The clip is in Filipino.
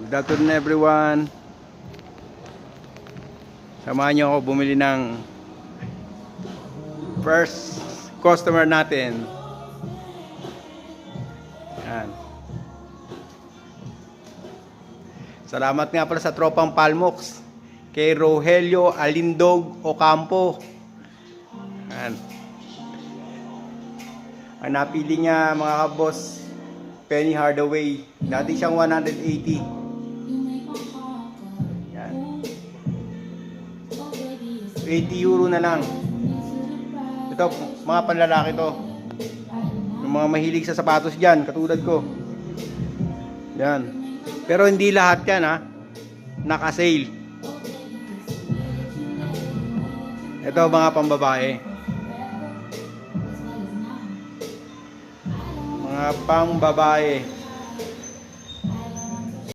Good afternoon everyone. Samahan niyo ako bumili ng first customer natin. Yan. Salamat nga pala sa tropang Palmox. Kay Rogelio Alindog Ocampo. Yan. Ang napili niya mga kaboss, Penny Hardaway. Dati siyang 180. Yan. 80 euro na lang. Ito, mga panlalaki to. Yung mga mahilig sa sapatos dyan, katulad ko. Yan. Pero hindi lahat yan ha. Naka-sale. Ito mga pambabae. Mga pambabae.